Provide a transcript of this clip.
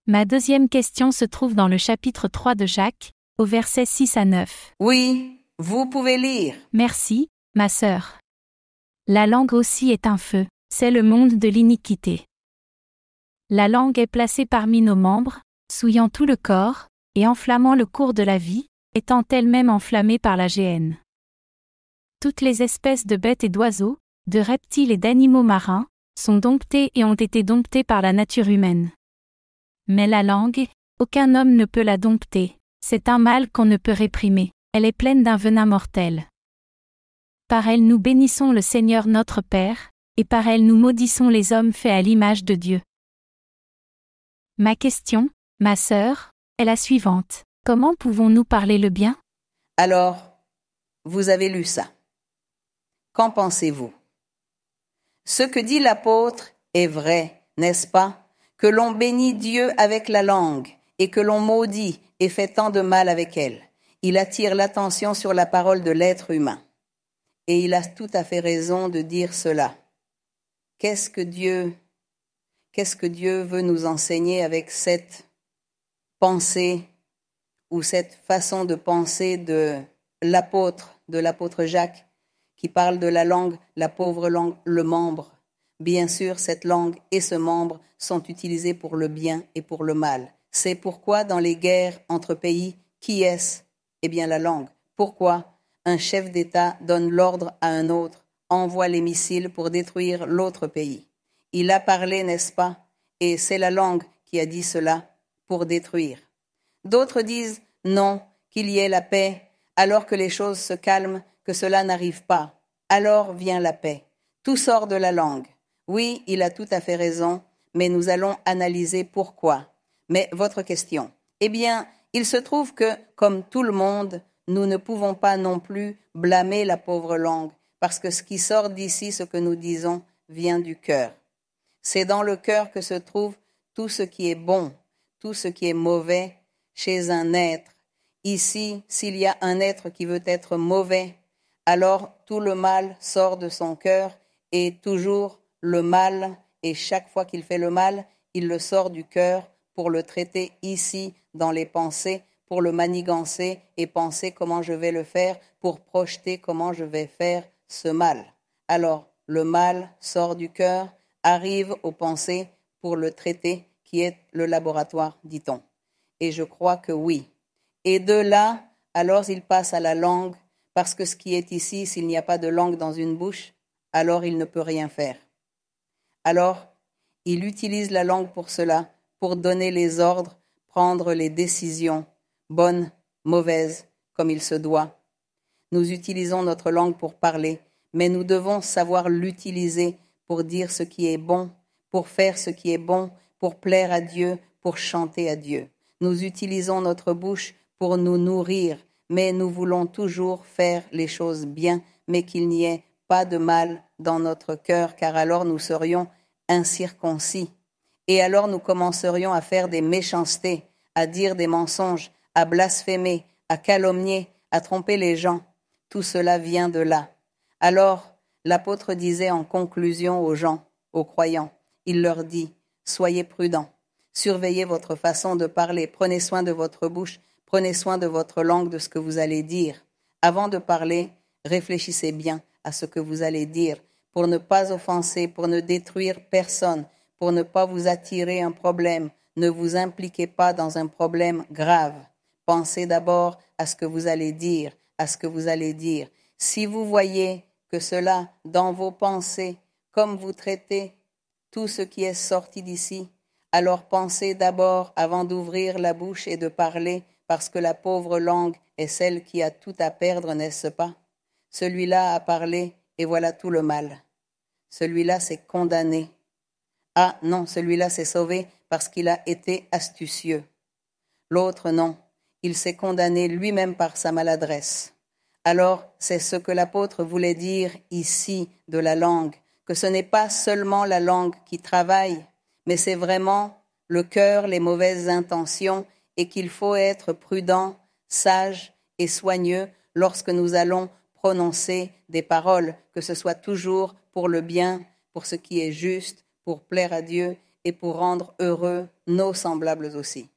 Ma deuxième question se trouve dans le chapitre 3 de Jacques, au verset 6 à 9. Oui, vous pouvez lire. Merci, ma sœur. La langue aussi est un feu, c'est le monde de l'iniquité. La langue est placée parmi nos membres, souillant tout le corps, et enflammant le cours de la vie, étant elle-même enflammée par la géhenne. Toutes les espèces de bêtes et d'oiseaux, de reptiles et d'animaux marins, sont domptées et ont été domptées par la nature humaine. Mais la langue, aucun homme ne peut la dompter, c'est un mal qu'on ne peut réprimer, elle est pleine d'un venin mortel. Par elle nous bénissons le Seigneur notre Père, et par elle nous maudissons les hommes faits à l'image de Dieu. Ma question, ma sœur, est la suivante. Comment pouvons-nous parler le bien? Alors, vous avez lu ça. Qu'en pensez-vous? Ce que dit l'apôtre est vrai, n'est-ce pas? Que l'on bénit Dieu avec la langue et que l'on maudit et fait tant de mal avec elle. Il attire l'attention sur la parole de l'être humain. Et il a tout à fait raison de dire cela. Qu'est-ce que Dieu veut nous enseigner avec cette pensée ou cette façon de penser de l'apôtre Jacques, qui parle de la langue, la pauvre langue, le membre. Bien sûr, cette langue et ce membre sont utilisés pour le bien et pour le mal. C'est pourquoi dans les guerres entre pays, qui est-ce? Eh bien la langue. Pourquoi un chef d'État donne l'ordre à un autre, envoie les missiles pour détruire l'autre pays? Il a parlé, n'est-ce pas? Et c'est la langue qui a dit cela pour détruire. D'autres disent non, qu'il y ait la paix, alors que les choses se calment, que cela n'arrive pas. Alors vient la paix. Tout sort de la langue. Oui, il a tout à fait raison, mais nous allons analyser pourquoi. Mais votre question? Eh bien, il se trouve que, comme tout le monde, nous ne pouvons pas non plus blâmer la pauvre langue, parce que ce qui sort d'ici, ce que nous disons, vient du cœur. C'est dans le cœur que se trouve tout ce qui est bon, tout ce qui est mauvais chez un être. Ici, s'il y a un être qui veut être mauvais, alors tout le mal sort de son cœur et toujours le mal, et chaque fois qu'il fait le mal, il le sort du cœur pour le traiter ici dans les pensées, pour le manigancer et penser comment je vais le faire, pour projeter comment je vais faire ce mal. Alors, le mal sort du cœur, arrive aux pensées pour le traiter, qui est le laboratoire, dit-on. Et je crois que oui. Et de là, alors il passe à la langue, parce que ce qui est ici, s'il n'y a pas de langue dans une bouche, alors il ne peut rien faire. Alors, il utilise la langue pour cela, pour donner les ordres, prendre les décisions, bonnes, mauvaises, comme il se doit. Nous utilisons notre langue pour parler, mais nous devons savoir l'utiliser pour dire ce qui est bon, pour faire ce qui est bon, pour plaire à Dieu, pour chanter à Dieu. Nous utilisons notre bouche pour nous nourrir, mais nous voulons toujours faire les choses bien, mais qu'il n'y ait pas de mal dans notre cœur, car alors nous serions incirconcis. Et alors nous commencerions à faire des méchancetés, à dire des mensonges, à blasphémer, à calomnier, à tromper les gens. Tout cela vient de là. Alors, l'apôtre disait en conclusion aux gens, aux croyants, il leur dit, soyez prudents, surveillez votre façon de parler, prenez soin de votre bouche, prenez soin de votre langue, de ce que vous allez dire. Avant de parler, réfléchissez bien à ce que vous allez dire, pour ne pas offenser, pour ne détruire personne, pour ne pas vous attirer un problème. Ne vous impliquez pas dans un problème grave. Pensez d'abord à ce que vous allez dire, à ce que vous allez dire. Si vous voyez que cela, dans vos pensées, comme vous traitez tout ce qui est sorti d'ici, alors pensez d'abord avant d'ouvrir la bouche et de parler, parce que la pauvre langue est celle qui a tout à perdre, n'est-ce pas? Celui-là a parlé, et voilà tout le mal. Celui-là s'est condamné. Ah non, celui-là s'est sauvé parce qu'il a été astucieux. L'autre non, il s'est condamné lui-même par sa maladresse. Alors, c'est ce que l'apôtre voulait dire ici de la langue, que ce n'est pas seulement la langue qui travaille, mais c'est vraiment le cœur, les mauvaises intentions, et qu'il faut être prudent, sage et soigneux lorsque nous allons prononcer des paroles, que ce soit toujours pour le bien, pour ce qui est juste, pour plaire à Dieu, et pour rendre heureux nos semblables aussi.